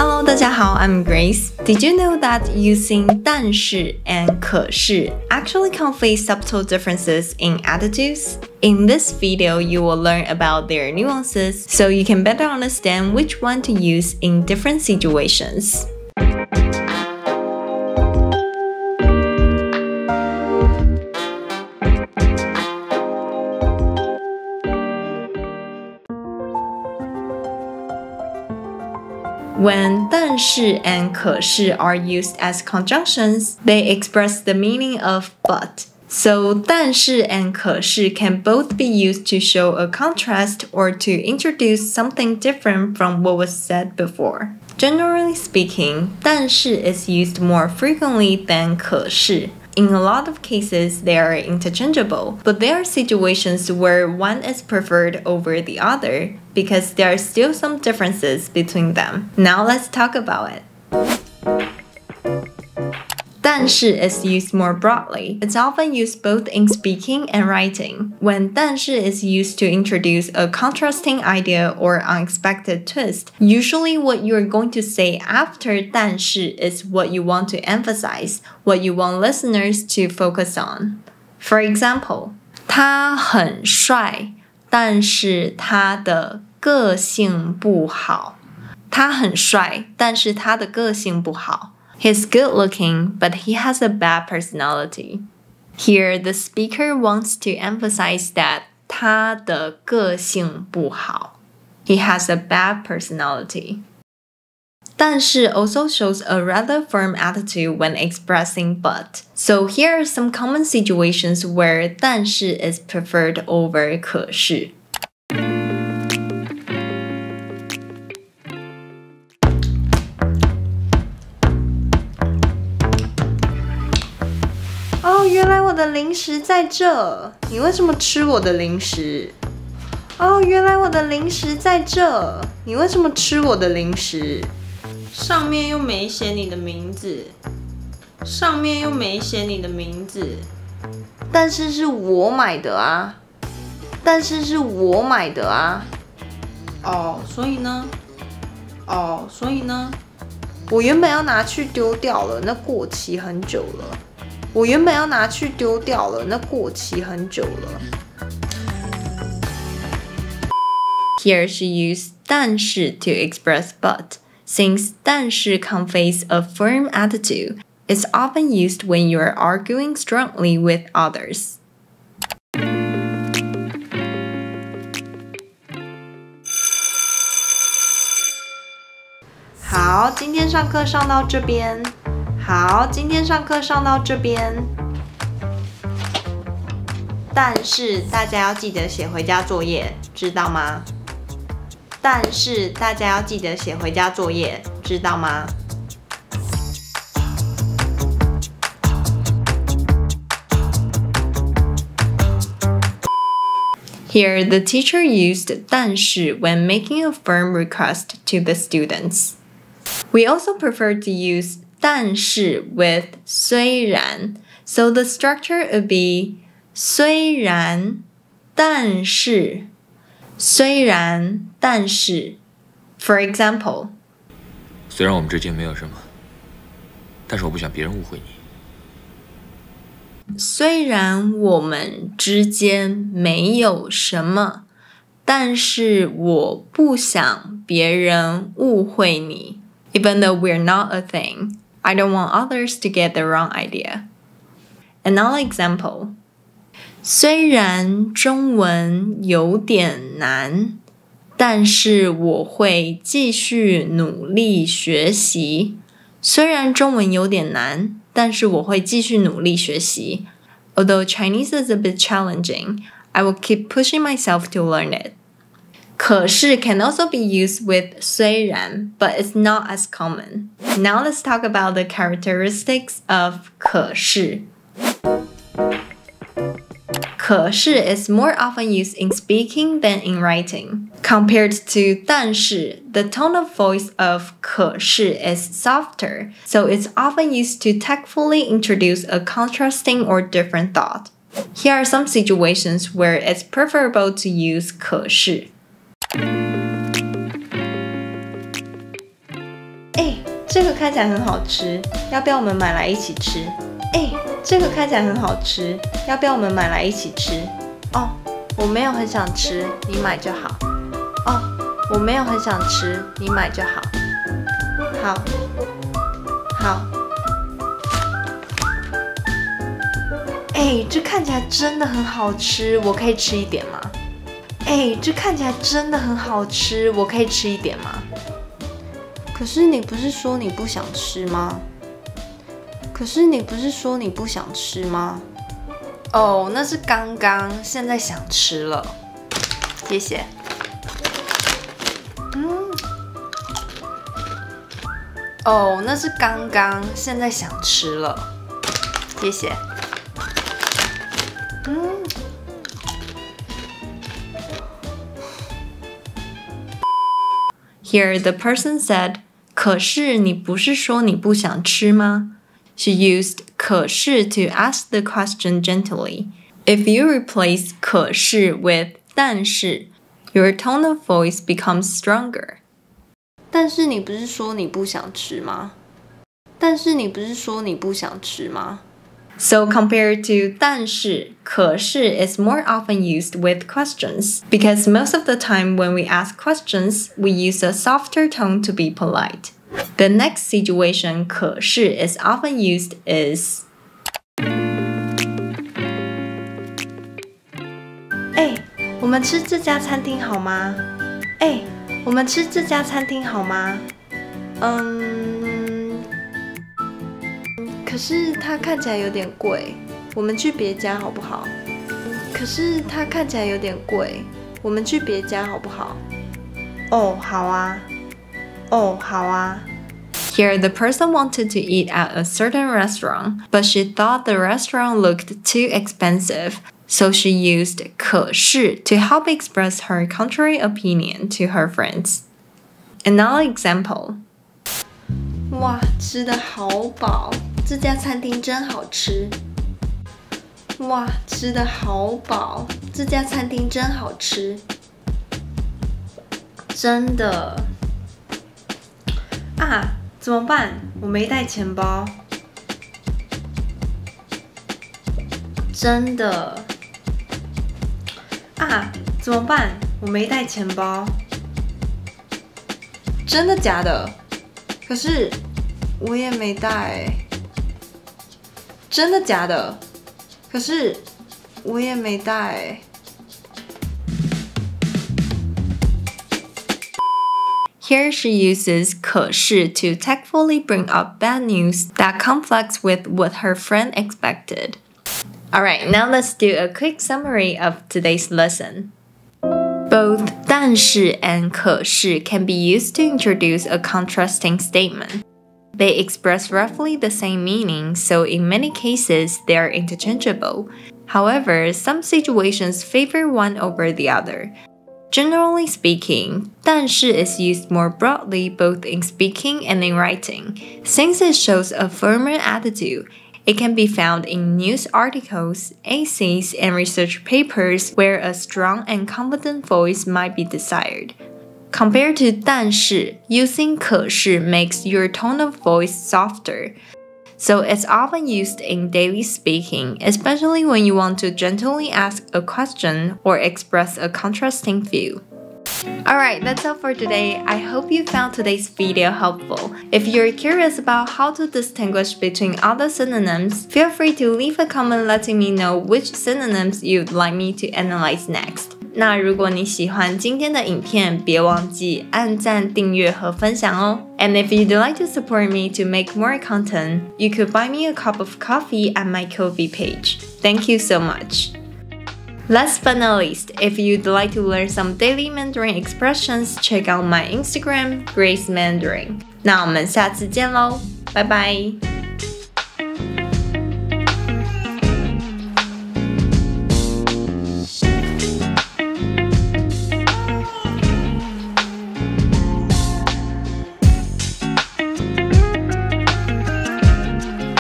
Hello， 大家好 ，I'm Grace. Did you know that using 但是 and 可是 actually convey subtle differences in attitudes? In this video, you will learn about their nuances so you can better understand which one to use in different situations. When 但是 and 可是 are used as conjunctions, they express the meaning of but. So 但是 and 可是 can both be used to show a contrast or to introduce something different from what was said before. Generally speaking, 但是 is used more frequently than 可是. In a lot of cases, they are interchangeable, but there are situations where one is preferred over the other because there are still some differences between them. Now let's talk about it. 但是 is used more broadly. It's often used both in speaking and writing. When 但是 is used to introduce a contrasting idea or unexpected twist, usually what you're going to say after 但是 is what you want to emphasize, what you want listeners to focus on. For example, 他很帅，但是他的个性不好。他很帅，但是他的个性不好。He's good looking, but he has a bad personality. Here, the speaker wants to emphasize that 他的个性不好. He has a bad personality. 但是 also shows a rather firm attitude when expressing but. So here are some common situations where 但是 is preferred over 可是. Oh, 原来我的零食在这。你为什么吃我的零食？哦，原来我的零食在这。你为什么吃我的零食？上面又没写你的名字。上面又没写你的名字。但是是我买的啊。但是是我买的啊。哦，所以呢？哦，所以呢？我原本要拿去丢掉了，那过期很久了。我原本要拿去丢掉了，那过期很久了。Here she used 但是 to express but. Since 但是 conveys a firm attitude, it's often used when you are arguing strongly with others. 好，今天上课上到这边。好，今天上课上到这边，但是大家要记得写回家作业，知道吗？但是大家要记得写回家作业，知道吗？Here, the teacher used 但是 when making a firm request to the students. We also prefer to use 但是 with 虽然 so the structure would be 虽然但是虽然但是 For example, 虽然我们之间没有什么，但是我不想别人误会你。虽然我们之间没有什么，但是我不想别人误会你。Even though we're not a thing, I don't want others to get the wrong idea. Another example. 虽然中文有点难，但是我会继续努力学习。虽然中文有点难，但是我会继续努力学习。Although Chinese is a bit challenging, I will keep pushing myself to learn it. 可是 can also be used with 虽然, but it's not as common. Now let's talk about the characteristics of 可是. 可是 is more often used in speaking than in writing. Compared to 但是, the tone of voice of 可是 is softer, so it's often used to tactfully introduce a contrasting or different thought. Here are some situations where it's preferable to use 可是.哎，这个看起来很好吃，要不要我们买来一起吃？哎，这个看起来很好吃，要不要我们买来一起吃？哦，我没有很想吃，你买就好。哦，我没有很想吃，你买就好。好，好。哎，这看起来真的很好吃，我可以吃一点吗？哎，这看起来真的很好吃，我可以吃一点吗？可是你不是说你不想吃吗？可是你不是说你不想吃吗？哦，那是刚刚，现在想吃了。谢谢。哦，那是刚刚，现在想吃了。谢谢。Here the person said, 可是你不是说你不想吃吗？ She used 可是 to ask the question gently. If you replace 可是 with 但是 your tone of voice becomes stronger. 但是你不是说你不想吃吗？但是你不是说你不想吃吗？ So compared to 但是，可是 is more often used with questions because most of the time when we ask questions, we use a softer tone to be polite. The next situation 可是 is often used is 哎，我们吃这家餐厅好吗？哎，我们吃这家餐厅好吗？可是它看起来有点贵，我们去别家好不好？可是它看起来有点贵，我们去别家好不好？哦，好啊。哦，好啊。Here, the person wanted to eat at a certain restaurant, but she thought the restaurant looked too expensive, so she used 可是 to help express her contrary opinion to her friends. Another example. 哇，吃得好饱，这家餐厅真好吃。哇，吃得好饱，这家餐厅真好吃。真的。啊，怎么办？我没带钱包。真的。啊，怎么办？我没带钱包。真的假的？可是我也没带。真的假的？可是我也没带。Here she uses 可是 to tactfully bring up bad news that conflicts with what her friend expected. Alright, now let's do a quick summary of today's lesson. Both 但是 and 可是 can be used to introduce a contrasting statement. They express roughly the same meaning, so in many cases they are interchangeable. However, some situations favor one over the other. Generally speaking, 但是 is used more broadly both in speaking and in writing. Since it shows a firmer attitude, it can be found in news articles, essays, and research papers where a strong and confident voice might be desired. Compared to 但是, using 可是 makes your tone of voice softer. So it's often used in daily speaking, especially when you want to gently ask a question or express a contrasting view. Alright, that's all for today. I hope you found today's video helpful. If you're curious about how to distinguish between other synonyms, feel free to leave a comment letting me know which synonyms you'd like me to analyze next. 那如果你喜欢今天的影片，别忘记按赞、订阅和分享哦。And if you'd like to support me to make more content, you could buy me a cup of coffee at my Ko-fi page. Thank you so much. Last but not least, if you'd like to learn some daily Mandarin expressions, check out my Instagram, Grace Mandarin. 那我们下次见喽，拜拜。